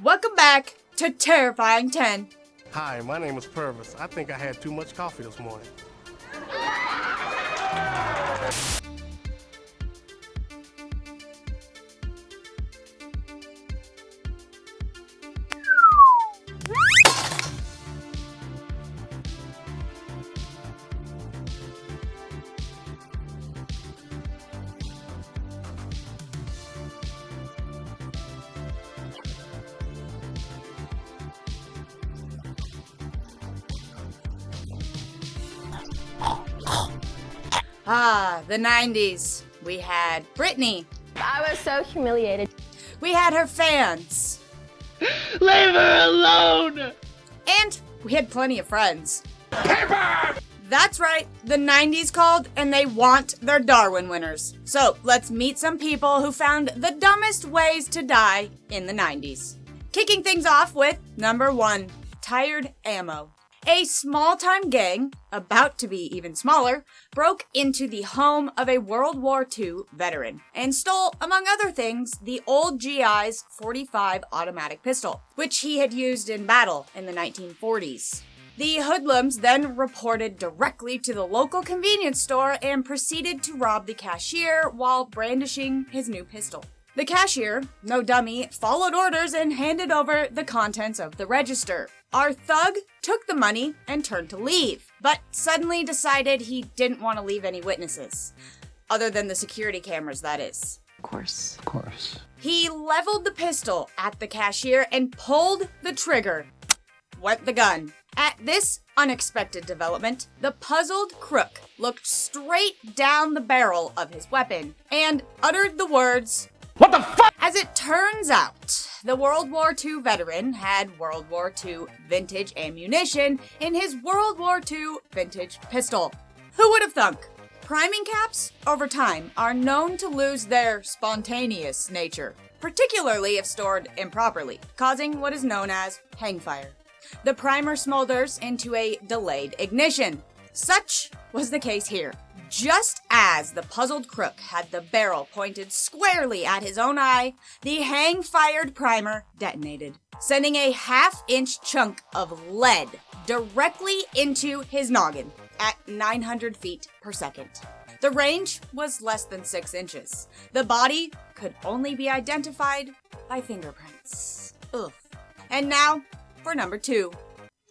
Welcome back to Terrifying 10. Hi, my name is Purvis. I think I had too much coffee this morning. The 90s. We had Britney. I was so humiliated. We had her fans. Leave her alone! And we had plenty of friends. Paper! That's right, the 90s called and they want their Darwin winners. So let's meet some people who found the dumbest ways to die in the 90s. Kicking things off with number 1, Tired Ammo. A small-time gang, about to be even smaller, broke into the home of a World War II veteran and stole, among other things, the old GI's .45 automatic pistol, which he had used in battle in the 1940s. The hoodlums then reported directly to the local convenience store and proceeded to rob the cashier while brandishing his new pistol. The cashier, no dummy, followed orders and handed over the contents of the register. Our thug took the money and turned to leave, but suddenly decided he didn't want to leave any witnesses. Other than the security cameras, that is. Of course. He leveled the pistol at the cashier and pulled the trigger. Went the gun. At this unexpected development, the puzzled crook looked straight down the barrel of his weapon and uttered the words, "What the fuck?" As it turns out, the World War II veteran had World War II vintage ammunition in his World War II vintage pistol. Who would have thunk? Priming caps, over time, are known to lose their spontaneous nature, particularly if stored improperly, causing what is known as hang fire. The primer smolders into a delayed ignition. Such was the case here. Just as the puzzled crook had the barrel pointed squarely at his own eye, the hang-fired primer detonated, sending a half-inch chunk of lead directly into his noggin at 900 feet per second. The range was less than 6 inches. The body could only be identified by fingerprints. Ugh. And now for number 2,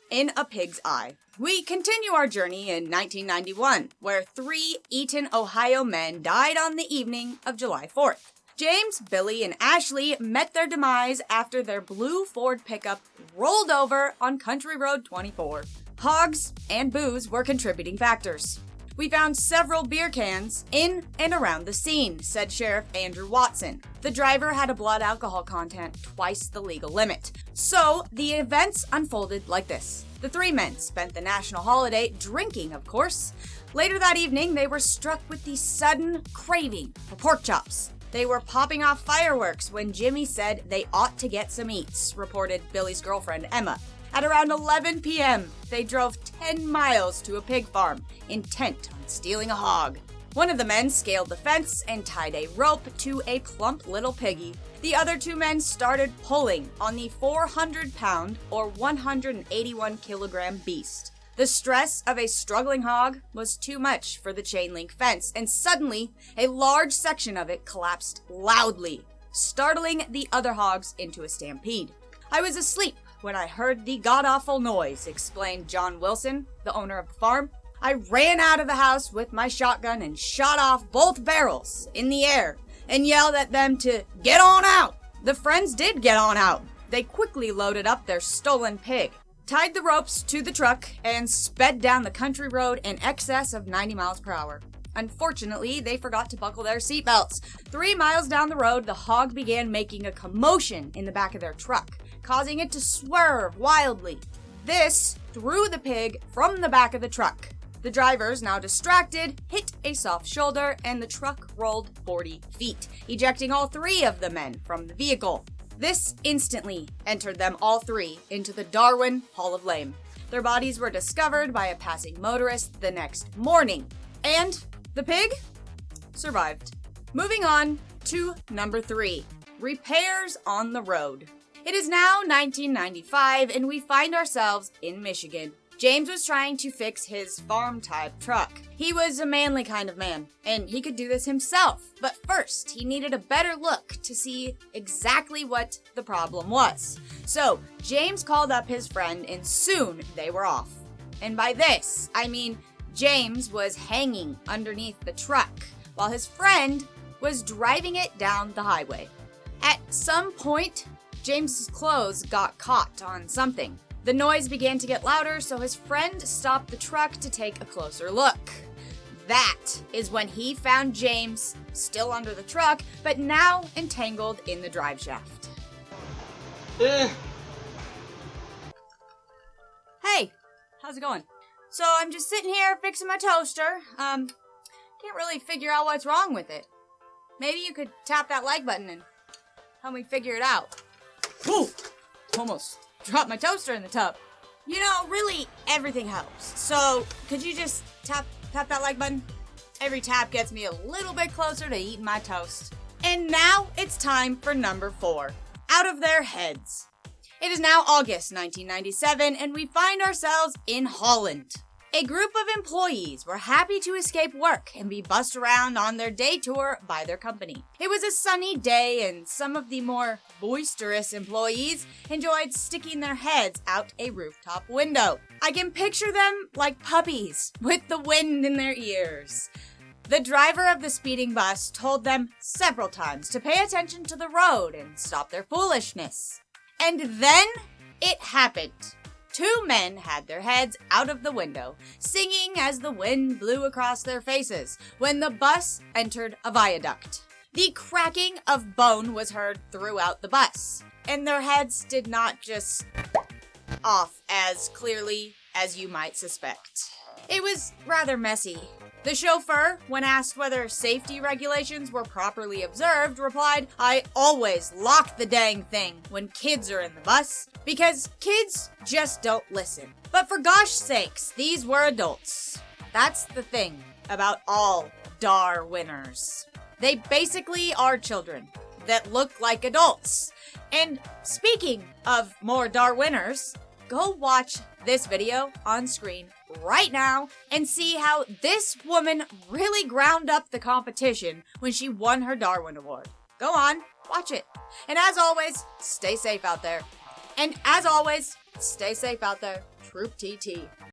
In a Pig's Eye. We continue our journey in 1991, where 3 Eaton, Ohio men died on the evening of July 4th. James, Billy, and Ashley met their demise after their blue Ford pickup rolled over on Country Road 24. Hogs and booze were contributing factors. We found several beer cans in and around the scene, said Sheriff Andrew Watson. The driver had a blood alcohol content twice the legal limit. So, the events unfolded like this. The 3 men spent the national holiday drinking, of course. Later that evening, they were struck with the sudden craving for pork chops. They were popping off fireworks when Jimmy said they ought to get some eats, reported Billy's girlfriend, Emma. At around 11 p.m., they drove 10 miles to a pig farm, intent on stealing a hog. One of the men scaled the fence and tied a rope to a plump little piggy. The other 2 men started pulling on the 400-pound or 181-kilogram beast. The stress of a struggling hog was too much for the chain-link fence, and suddenly, a large section of it collapsed loudly, startling the other hogs into a stampede. I was asleep when I heard the god-awful noise, explained John Wilson, the owner of the farm. I ran out of the house with my shotgun and shot off both barrels in the air and yelled at them to get on out. The friends did get on out. They quickly loaded up their stolen pig, tied the ropes to the truck, and sped down the country road in excess of 90 miles per hour. Unfortunately, they forgot to buckle their seatbelts. 3 miles down the road, the hog began making a commotion in the back of their truck, causing it to swerve wildly. This threw the pig from the back of the truck. The drivers, now distracted, hit a soft shoulder and the truck rolled 40 feet, ejecting all 3 of the men from the vehicle. This instantly entered them all 3 into the Darwin Hall of Fame. Their bodies were discovered by a passing motorist the next morning, and the pig survived. Moving on to number 3, repairs on the road. It is now 1995 and we find ourselves in Michigan. James was trying to fix his farm-type truck. He was a manly kind of man, and he could do this himself. But first, he needed a better look to see exactly what the problem was. So, James called up his friend and soon they were off. And by this, I mean James was hanging underneath the truck while his friend was driving it down the highway. At some point, James's clothes got caught on something. The noise began to get louder, so his friend stopped the truck to take a closer look. That is when he found James still under the truck, but now entangled in the drive shaft. Hey, how's it going? So I'm just sitting here fixing my toaster. Can't really figure out what's wrong with it. Maybe you could tap that like button and help me figure it out. Ooh, almost dropped my toaster in the tub. You know, really, everything helps. So, could you just tap that like button? Every tap gets me a little bit closer to eating my toast. And now it's time for number 4. Out of their heads. It is now August 1997, and we find ourselves in Holland. A group of employees were happy to escape work and be bussed around on their day tour by their company. It was a sunny day, and some of the more boisterous employees enjoyed sticking their heads out a rooftop window. I can picture them like puppies with the wind in their ears. The driver of the speeding bus told them several times to pay attention to the road and stop their foolishness. And then it happened. 2 men had their heads out of the window, singing as the wind blew across their faces when the bus entered a viaduct. The cracking of bone was heard throughout the bus, and their heads did not just off as clearly as you might suspect. It was rather messy. The chauffeur, when asked whether safety regulations were properly observed, replied, "I always lock the dang thing when kids are in the bus, because kids just don't listen." But for gosh sakes, these were adults. That's the thing about all Darwiners. They basically are children that look like adults. And speaking of more Darwiners, go watch this video on screen right now and see how this woman really ground up the competition when she won her Darwin Award. Go on, watch it. And as always, stay safe out there. Troop TT.